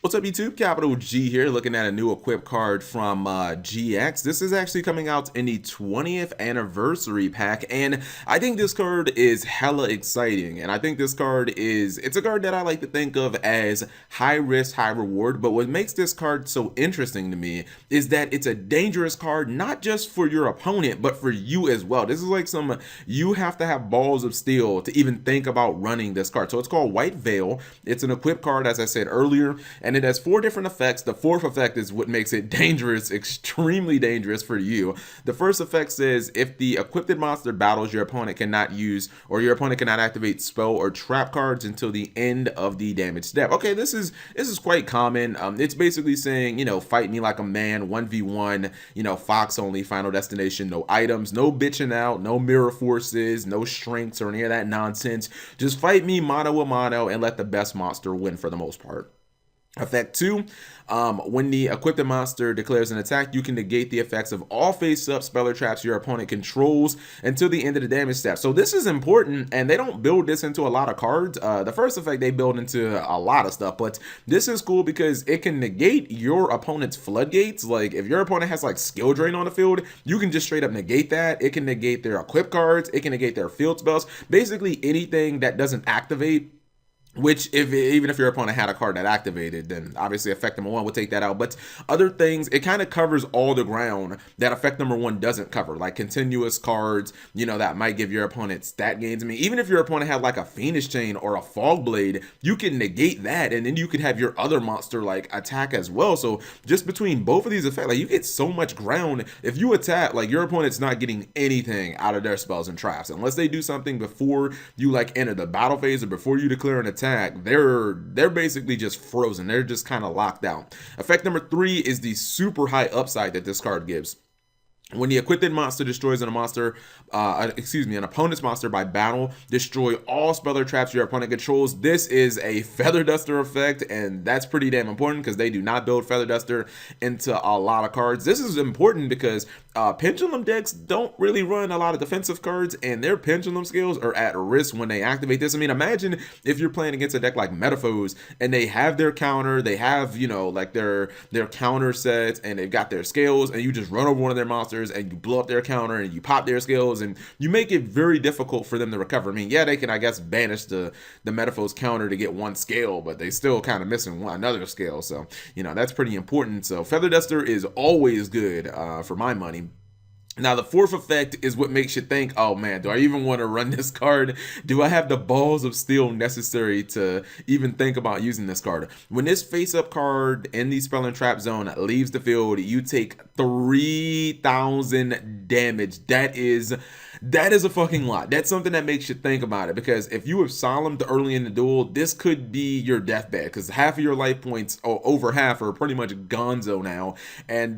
What's up YouTube? Capital G here, looking at a new equip card from GX. This is actually coming out in the 20th anniversary pack, and I think this card is hella exciting. And I think this card it's a card that I like to think of as high risk, high reward. But what makes this card so interesting to me is that it's a dangerous card, not just for your opponent, but for you as well. This is like you have to have balls of steel to even think about running this card. So it's called White Veil. It's an equip card, as I said earlier, and it has 4 different effects. The 4th effect is what makes it dangerous, extremely dangerous for you. The first effect says if the equipped monster battles, your opponent cannot use or your opponent cannot activate spell or trap cards until the end of the damage step. Okay, this is quite common. It's basically saying, fight me like a man, 1v1, Fox only, final destination, no items, no bitching out, no mirror forces, no strengths or any of that nonsense. Just fight me mano a mano and let the best monster win for the most part. Effect 2, when the equipped monster declares an attack, you can negate the effects of all face-up spell or traps your opponent controls until the end of the damage step. So this is important, and they don't build this into a lot of cards. The first effect they build into a lot of stuff, but this is cool because it can negate your opponent's floodgates. Like if your opponent has like skill drain on the field, you can just straight up negate that. It can negate their equip cards. It can negate their field spells. Basically anything that doesn't activate. Which, even if your opponent had a card that activated, then obviously effect number 1 would take that out. But other things, it kind of covers all the ground that effect number 1 doesn't cover, like continuous cards, that might give your opponent stat gains. I mean, even if your opponent had like a Phoenix Chain or a Fog Blade, you can negate that, and then you could have your other monster like attack as well. So just between both of these effects, like you get so much ground. If you attack, like your opponent's not getting anything out of their spells and traps unless they do something before you like enter the battle phase or before you declare an attack. They're basically just frozen. They're just kind of locked out. Effect number 3 is the super high upside that this card gives. When the equipped monster destroys an opponent's monster by battle, destroy all spell or traps your opponent controls. This is a Feather Duster effect, and that's pretty damn important because they do not build Feather Duster into a lot of cards. This is important because Pendulum decks don't really run a lot of defensive cards, and their Pendulum skills are at risk when they activate this. I mean, imagine if you're playing against a deck like Metaphors, and they have their counter, they have, like their counter sets, and they've got their scales, and you just run over one of their monsters, and you blow up their counter, and you pop their skills, and you make it very difficult for them to recover. I mean, yeah, they can, I guess, banish the Metaphors counter to get one scale, but they still kind of missing another scale, so, that's pretty important. So Feather Duster is always good for my money. Now, the 4th effect is what makes you think, oh man, do I even want to run this card? Do I have the balls of steel necessary to even think about using this card? When this face-up card in the spell and trap zone leaves the field, you take 3,000 damage. That is a fucking lot. That's something that makes you think about it, because if you have solemned early in the duel, this could be your deathbed, because half of your life points, or over half, are pretty much gonzo now. And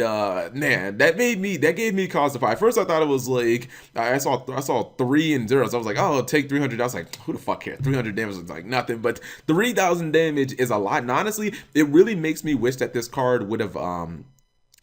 man, that gave me cause to fight. At first I thought it was like I saw 3 and 0s. I was like, oh, take 300. I was like, who the fuck cares? 300 damage is like nothing, but 3,000 damage is a lot. And honestly, it really makes me wish that this card would have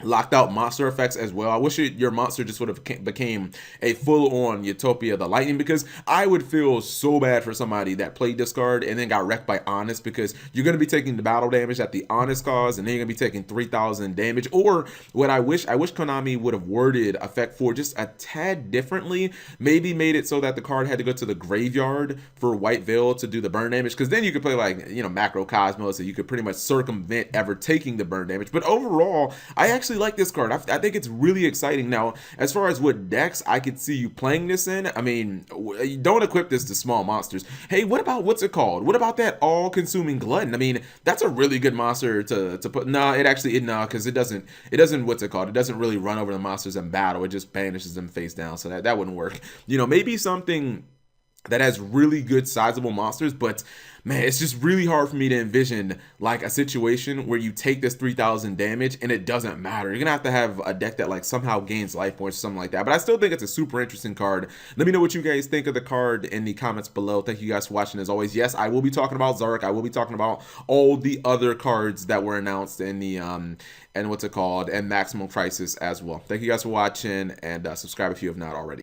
locked out monster effects as well. I wish your monster just would have became a full-on Utopia the Lightning, because I would feel so bad for somebody that played this card and then got wrecked by Honest, because you're going to be taking the battle damage that the Honest cause, and then you're going to be taking 3,000 damage. Or what I wish Konami would have worded effect 4 just a tad differently. Maybe made it so that the card had to go to the graveyard for White Veil to do the burn damage, because then you could play like, Macro Cosmos, and you could pretty much circumvent ever taking the burn damage. But overall, I actually like this card. I think it's really exciting. Now, as far as what decks I could see you playing this in, I mean, don't equip this to small monsters. Hey, what about, what's it called? What about that all-consuming glutton? I mean, that's a really good monster to put. No, because it doesn't, what's it called? It doesn't really run over the monsters in battle. It just banishes them face down. So that wouldn't work. Maybe something that has really good sizable monsters, but man, it's just really hard for me to envision like a situation where you take this 3,000 damage and it doesn't matter. You're gonna have to have a deck that like somehow gains life points or something like that. But I still think it's a super interesting card. Let me know what you guys think of the card in the comments below. Thank you guys for watching. As always, yes, I will be talking about Zark. I will be talking about all the other cards that were announced in the and Maximum Crisis as well. Thank you guys for watching, and subscribe if you have not already.